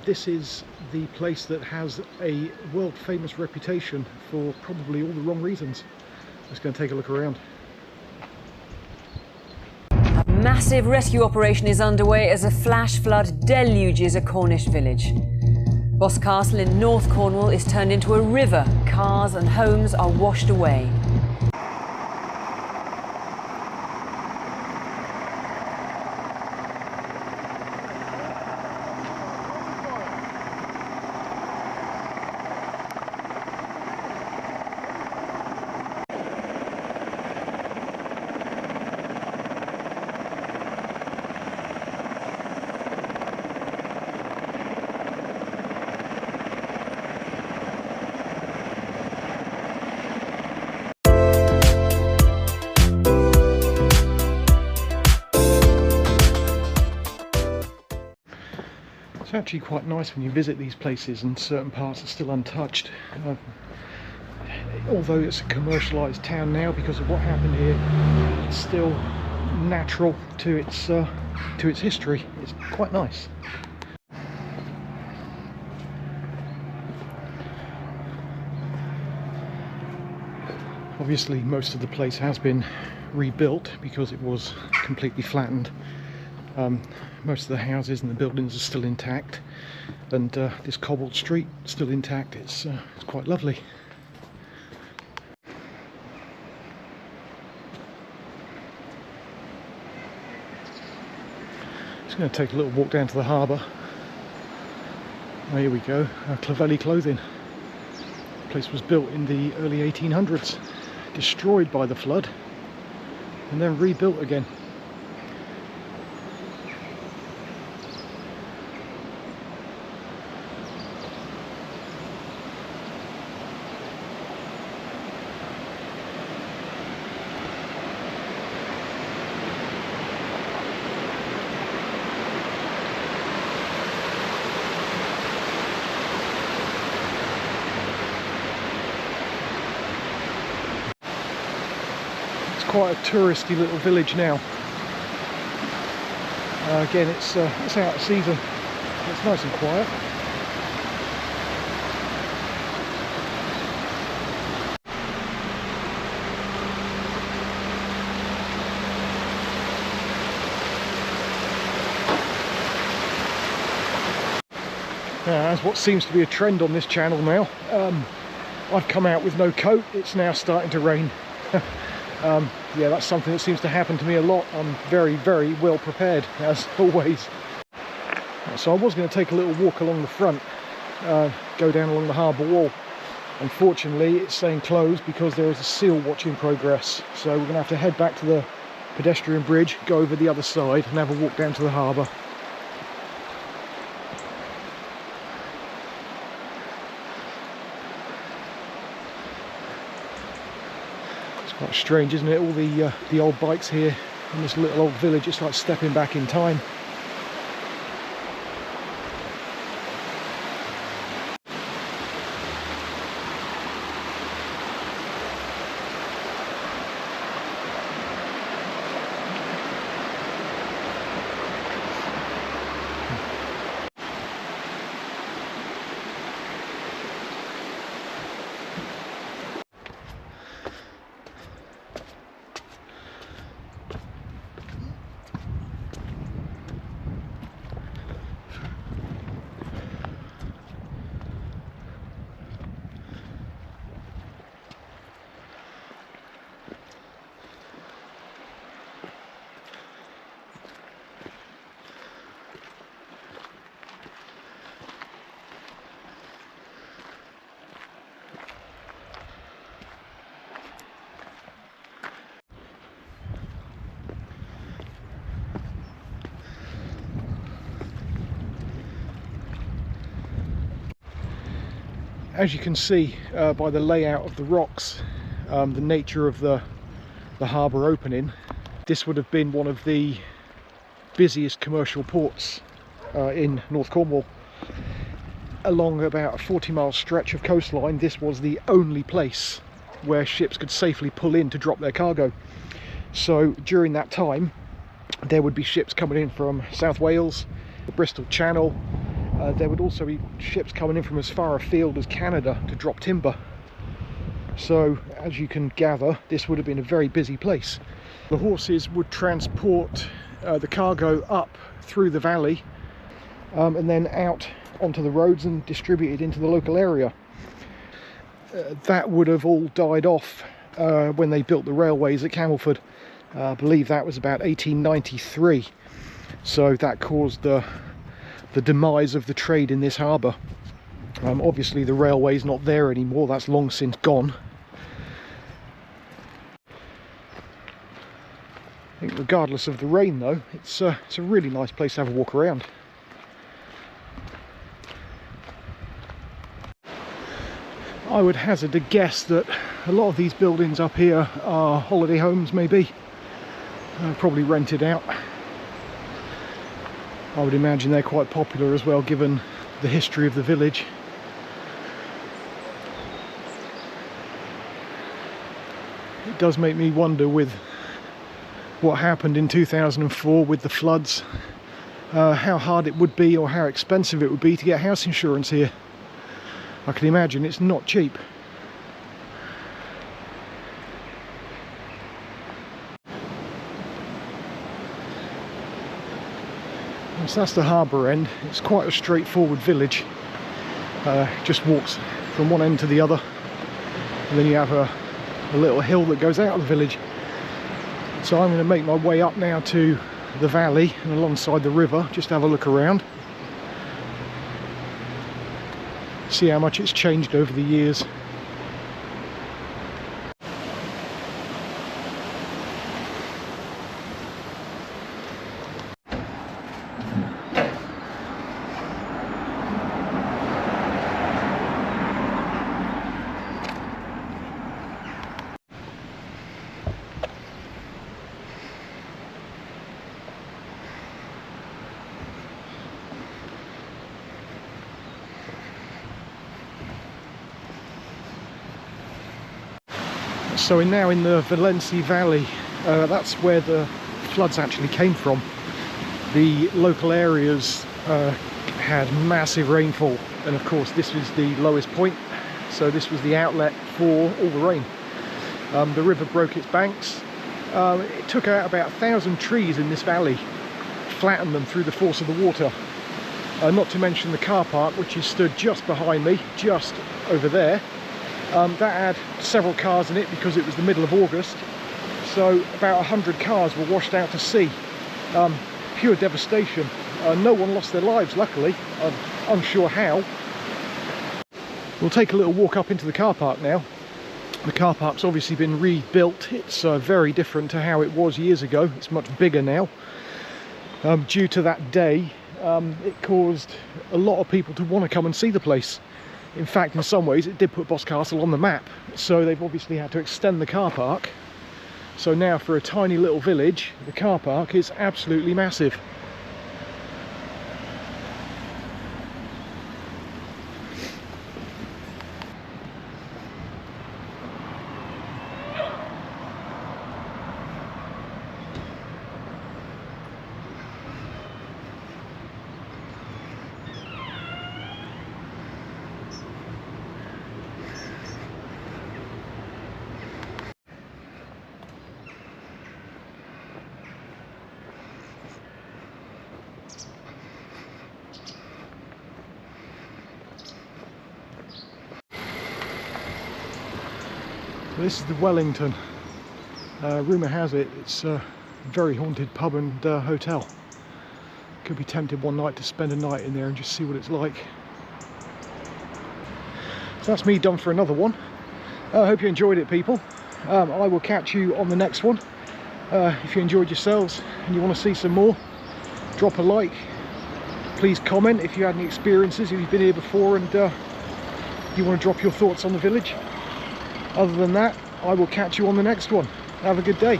This is the place that has a world famous reputation for probably all the wrong reasons. Let's go and take a look around. A massive rescue operation is underway as a flash flood deluges a Cornish village. Boscastle in North Cornwall is turned into a river. Cars and homes are washed away. It's actually quite nice when you visit these places and certain parts are still untouched. Although it's a commercialised town now because of what happened here, it's still natural to its history. It's quite nice. Obviously most of the place has been rebuilt because it was completely flattened. Most of the houses and the buildings are still intact, and this cobbled street still intact. It's quite lovely. Just going to take a little walk down to the harbour. Oh, here we go, Clavelli Clothing. The place was built in the early 1800s, destroyed by the flood, and then rebuilt again. Quite a touristy little village now. Again, it's out of season. It's nice and quiet. As what seems to be a trend on this channel now, I've come out with no coat. It's now starting to rain. Yeah, that's something that seems to happen to me a lot. I'm very, very well prepared, as always. So I was going to take a little walk along the front, go down along the harbour wall. Unfortunately, it's saying closed because there is a seal watch in progress. So we're going to have to head back to the pedestrian bridge, go over the other side and have a walk down to the harbour. Quite strange, isn't it? All the old bikes here in this little old village. It's like stepping back in time. As you can see by the layout of the rocks, the nature of the harbour opening, this would have been one of the busiest commercial ports in North Cornwall. Along about a 40-mile stretch of coastline, this was the only place where ships could safely pull in to drop their cargo. So during that time there would be ships coming in from South Wales, the Bristol Channel, There would also be ships coming in from as far afield as Canada to drop timber. So, as you can gather, this would have been a very busy place. The horses would transport the cargo up through the valley and then out onto the roads and distributed into the local area. That would have all died off when they built the railways at Camelford. I believe that was about 1893. So that caused the demise of the trade in this harbour. Obviously the railway's not there anymore, that's long since gone. I think regardless of the rain though, it's a really nice place to have a walk around. I would hazard a guess that a lot of these buildings up here are holiday homes, maybe. Probably rented out. I would imagine they're quite popular as well, given the history of the village. It does make me wonder with what happened in 2004 with the floods, how hard it would be or how expensive it would be to get house insurance here. I can imagine it's not cheap. So that's the harbour end. It's quite a straightforward village. Just walks from one end to the other, and then you have a little hill that goes out of the village. So I'm going to make my way up now to the valley and alongside the river, just to have a look around, see how much it's changed over the years. So we're now in the Valency Valley. That's where the floods actually came from. The local areas had massive rainfall, and of course this was the lowest point, so this was the outlet for all the rain. The river broke its banks. It took out about 1,000 trees in this valley, flattened them through the force of the water. Not to mention the car park, which is stood just behind me, just over there. That had several cars in it because it was the middle of August, so about 100 cars were washed out to sea. Pure devastation. No one lost their lives, luckily. I'm unsure how. We'll take a little walk up into the car park now. The car park's obviously been rebuilt. It's very different to how it was years ago. It's much bigger now. Due to that day, it caused a lot of people to want to come and see the place. In fact, in some ways, it did put Boscastle on the map, so they've obviously had to extend the car park. So now, for a tiny little village, the car park is absolutely massive. This is the Wellington. Rumour has it it's a very haunted pub and hotel. Could be tempted one night to spend a night in there and just see what it's like. So that's me done for another one. I hope you enjoyed it, people. I will catch you on the next one. If you enjoyed yourselves and you want to see some more, drop a like. Please comment if you had any experiences, if you've been here before and you want to drop your thoughts on the village. Other than that, I will catch you on the next one. Have a good day.